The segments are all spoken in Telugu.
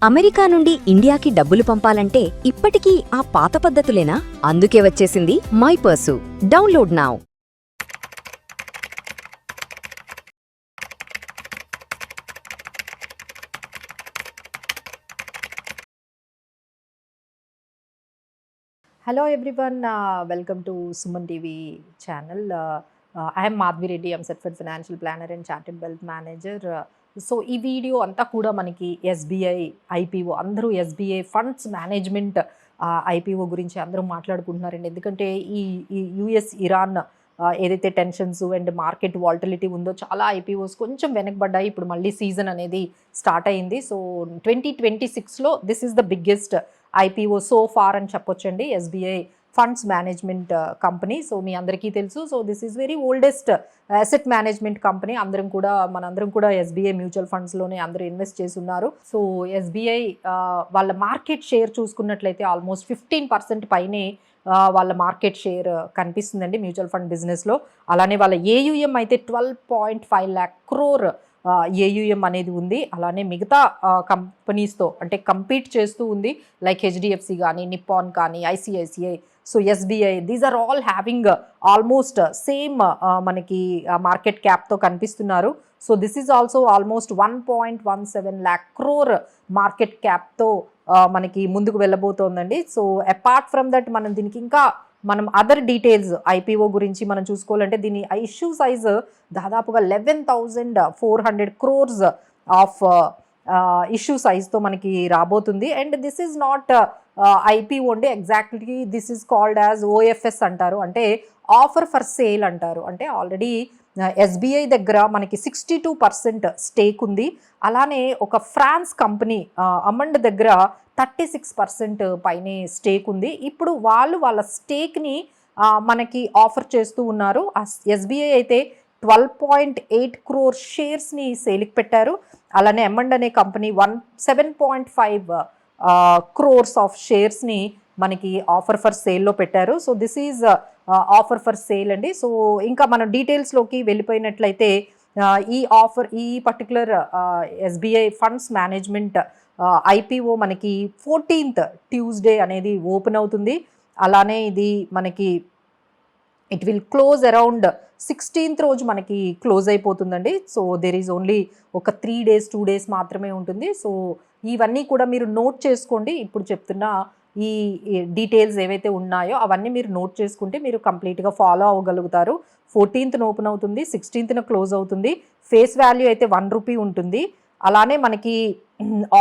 అమెరికా నుండి ఇండియాకి డబ్బులు పంపాలంటే ఇప్పటికీ ఆ పాత పద్ధతులేనా? అందుకే వచ్చేసింది my purse. Download now. Hello everyone, welcome to Suman TV channel. I am Madhvi Reddy, I'm certified financial planner and chartered wealth manager. So ఈ వీడియో అంతా కూడా మనకి ఎస్బీఐ ఐపీఓ అందరూ ఎస్బీఐ ఫండ్స్ మేనేజ్మెంట్ ఐపీఓ గురించి అందరూ మాట్లాడుకుంటున్నారండి. ఎందుకంటే ఈ యుఎస్ ఇరాన్ ఏదైతే టెన్షన్స్ అండ్ మార్కెట్ వాల్టిలిటీ ఉందో చాలా ఐపీఓస్ కొంచెం వెనకబడ్డాయి. ఇప్పుడు మళ్ళీ సీజన్ అనేది స్టార్ట్ అయింది. సో 2026లో this is the biggest IPO so far అని చెప్పొచ్చండి, SBI funds management company. So మీ అందరికీ తెలుసు. So this is very oldest asset management company. మనందరం కూడా ఎస్బీఐ మ్యూచువల్ ఫండ్స్లోనే అందరూ ఇన్వెస్ట్ చేసి ఉన్నారు. సో ఎస్బీఐ వాళ్ళ మార్కెట్ షేర్ చూసుకున్నట్లయితే ఆల్మోస్ట్ 15% పైనే వాళ్ళ మార్కెట్ షేర్ కనిపిస్తుందండి మ్యూచువల్ ఫండ్ బిజినెస్లో. అలానే వాళ్ళ ఏయుఎం అయితే 12.5 lakh crore ఏయుఎం అనేది ఉంది. అలానే మిగతా కంపెనీస్తో అంటే కంపీట్ చేస్తూ ఉంది, లైక్ హెచ్డిఎఫ్సి కానీ, నిప్పాన్ కానీ, ICICI, so SBI, these are all having almost same మనకి మార్కెట్ క్యాప్తో కనిపిస్తున్నారు. So this is also almost 1.17 lakh crore market క్యాప్తో మనకి ముందుకు వెళ్ళబోతోందండి. సో అపార్ట్ ఫ్రమ్ దట్ మనం అదర్ డీటెయిల్స్ ఐపీఓ గురించి మనం చూసుకోవాలంటే దీని ఇష్యూ సైజ్ దాదాపుగా 11,400 crores ఆఫ్ ఇష్యూ సైజ్తో మనకి రాబోతుంది. And this is not IPO అండి, exactly this is called as OFS అంటారు, అంటే ఆఫర్ ఫర్ సేల్ అంటారు. అంటే ఆల్రెడీ ఎస్బీఐ దగ్గర మనకి 62% స్టేక్ ఉంది. అలానే ఒక ఫ్రాన్స్ కంపెనీ అమండ్ దగ్గర 36% పైనే స్టేక్ ఉంది. ఇప్పుడు వాళ్ళ స్టేక్ని మనకి ఆఫర్ చేస్తూ ఉన్నారు. ఎస్బీఐ అయితే 12.8 crore షేర్స్ని సేల్కి పెట్టారు. అలానే అమండ్ అనే కంపెనీ 7.5 crores ఆఫ్ షేర్స్ని మనకి ఆఫర్ ఫర్ సేల్లో పెట్టారు. So this is offer for sale అండి. సో ఇంకా మనం డీటెయిల్స్లోకి వెళ్ళిపోయినట్లయితే ఈ particular SBI funds management IPO మనకి 14th ట్యూస్డే అనేది ఓపెన్ అవుతుంది. అలానే ఇది మనకి it will close around 16th రోజు మనకి క్లోజ్ అయిపోతుందండి. సో దెర్ ఈజ్ ఓన్లీ ఒక 3 days 2 days మాత్రమే ఉంటుంది. సో ఇవన్నీ కూడా మీరు నోట్ చేసుకోండి. ఇప్పుడు చెప్తున్న ఈ డీటెయిల్స్ ఏవైతే ఉన్నాయో అవన్నీ మీరు నోట్ చేసుకుంటే మీరు కంప్లీట్గా ఫాలో అవ్వగలుగుతారు. 14th ఓపెన్ అవుతుంది, 16th క్లోజ్ అవుతుంది. ఫేస్ వాల్యూ అయితే ₹1 ఉంటుంది. అలానే మనకి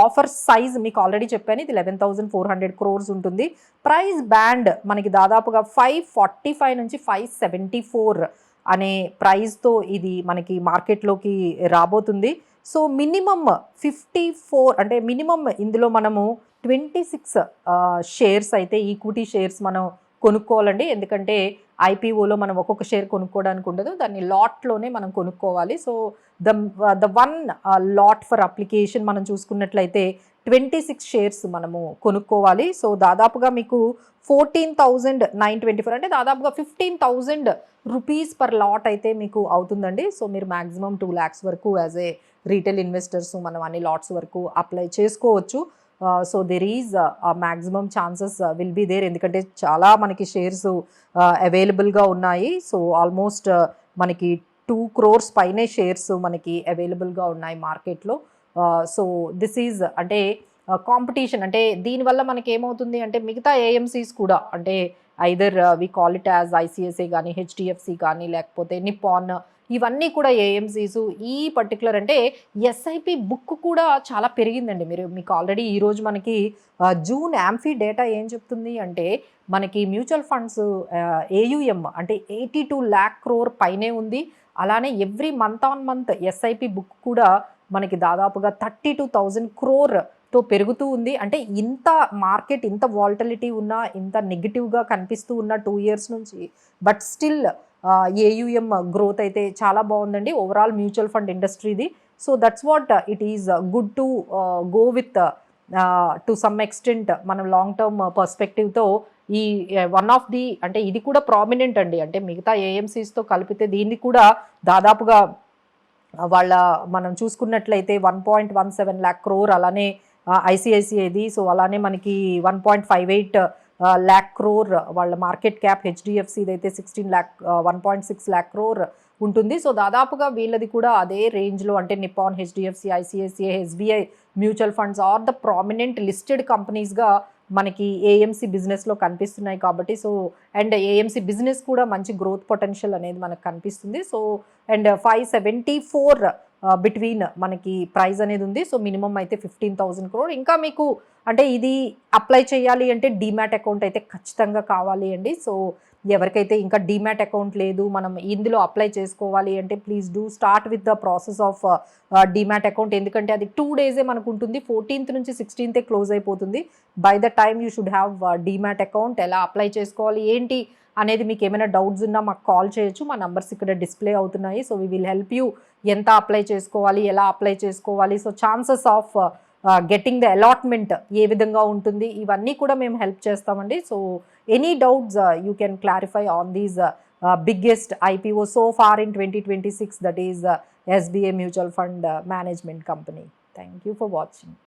ఆఫర్ సైజ్ మీకు ఆల్రెడీ చెప్పాను, ఇది 11,400 crores ఉంటుంది. ప్రైస్ బ్యాండ్ మనకి దాదాపుగా 545 నుంచి 574 అనే ప్రైస్తో ఇది మనకి మార్కెట్లోకి రాబోతుంది. సో మినిమం 54 అంటే మినిమం ఇందులో మనము 26 షేర్స్ అయితే ఈక్విటీ షేర్స్ మనం కొనుక్కోవాలండి. ఎందుకంటే ఐపీఓలో మనం ఒక్కొక్క షేర్ కొనుక్కోవడానికి ఉండదు, దాన్ని లాట్లోనే మనం కొనుక్కోవాలి. So the one lot for application మనం చూసుకున్నట్లయితే 26 షేర్స్ మనము కొనుక్కోవాలి. సో దాదాపుగా మీకు 14,924 అంటే దాదాపుగా 15,000 రూపీస్ పర్ లాట్ అయితే మీకు అవుతుందండి. సో మీరు మ్యాక్సిమం 2 lakhs వరకు యాజ్ ఏ రీటైల్ ఇన్వెస్టర్స్ మనం అన్ని లాట్స్ వరకు అప్లై చేసుకోవచ్చు. So there is maximum chances will be there, ఎందుకంటే చాలా మనకి షేర్స్ అవైలబుల్గా ఉన్నాయి. సో ఆల్మోస్ట్ మనకి 2 crores పైనే షేర్స్ మనకి అవైలబుల్గా ఉన్నాయి మార్కెట్లో. సో దిస్ ఈజ్ అంటే కాంపిటీషన్, అంటే దీనివల్ల మనకి ఏమవుతుంది అంటే మిగతా ఏఎంసీస్ కూడా అంటే either we call it as ICICI కానీ, హెచ్డిఎఫ్సి కానీ, లేకపోతే నిప్పాన్, ఇవన్నీ కూడా ఏఎంసీస్ ఈ పర్టికులర్ అంటే ఎస్ఐపి బుక్ కూడా చాలా పెరిగిందండి. మీకు ఆల్రెడీ ఈరోజు మనకి జూన్ యాంఫీ డేటా ఏం చెప్తుంది అంటే మనకి మ్యూచువల్ ఫండ్స్ ఏయుఎం అంటే 82 lakh crore పైనే ఉంది. అలానే every month on month SIP book కూడా మనకి దాదాపుగా 32,000 crore పెరుగుతూ ఉంది. అంటే ఇంత మార్కెట్ ఇంత వాల్టిలిటీ ఉన్నా, ఇంత నెగిటివ్గా కనిపిస్తూ ఉన్న 2 years నుంచి, బట్ స్టిల్ ఏయుఎం గ్రోత్ అయితే చాలా బాగుందండి ఓవరాల్ మ్యూచువల్ ఫండ్ ఇండస్ట్రీది. So that's what it is good to go with to some extent. మనం లాంగ్ టర్మ్ పర్స్పెక్టివ్తో ఈ వన్ ఆఫ్ ది అంటే ఇది కూడా ప్రామినెంట్ అండి. అంటే మిగతా ఏఎంసీస్తో కలిపితే దీన్ని కూడా దాదాపుగా మనం చూసుకున్నట్లయితే 1.17 lakh crore అలానే ఐసిఐసిఐది. సో అలానే మనకి 1.58 lakh crore వాళ్ళ మార్కెట్ క్యాప్. హెచ్డిఎఫ్సిది అయితే 1.6 lakh crore ఉంటుంది. సో దాదాపుగా వీళ్ళది కూడా అదే రేంజ్లో, అంటే Nippon, HDFC, ICICI, SBI mutual funds are the prominent listed కంపెనీస్గా మనకి ఏఎంసీ బిజినెస్లో కనిపిస్తున్నాయి కాబట్టి. సో అండ్ ఏఎంసీ బిజినెస్ కూడా మంచి గ్రోత్ పొటెన్షియల్ అనేది మనకు కనిపిస్తుంది. సో అండ్ 574 బిట్వీన్ మనకి ప్రైస్ అనేది ఉంది. సో మినిమం అయితే 15,000 crore. ఇంకా మీకు అంటే ఇది అప్లై చేయాలి అంటే డీమ్యాట్ అకౌంట్ అయితే ఖచ్చితంగా కావాలి అండి. సో ఎవరికైతే ఇంకా డీమ్యాట్ అకౌంట్ లేదు, మనం ఇందులో అప్లై చేసుకోవాలి అంటే please do start with the process of demat account. ఎందుకంటే అది 2 days మనకు ఉంటుంది. 14th నుంచి 16th క్లోజ్ అయిపోతుంది. By the time you should have demat account. ఎలా అప్లై చేసుకోవాలి ఏంటి అనేది మీకు ఏమైనా డౌట్స్ ఉన్నా మాకు కాల్ చేయొచ్చు. మా నంబర్స్ ఇక్కడ డిస్ప్లే అవుతున్నాయి. So we will help you. ఎంత అప్లై చేసుకోవాలి, ఎలా అప్లై చేసుకోవాలి, so chances of getting the allotment ఏ విధంగా ఉంటుంది, ఇవన్నీ కూడా మేము హెల్ప్ చేస్తామండి. So any doubts you can clarify on these biggest IPO so far in 2026, that is SBI Mutual Fund Management Company. Thank you for watching.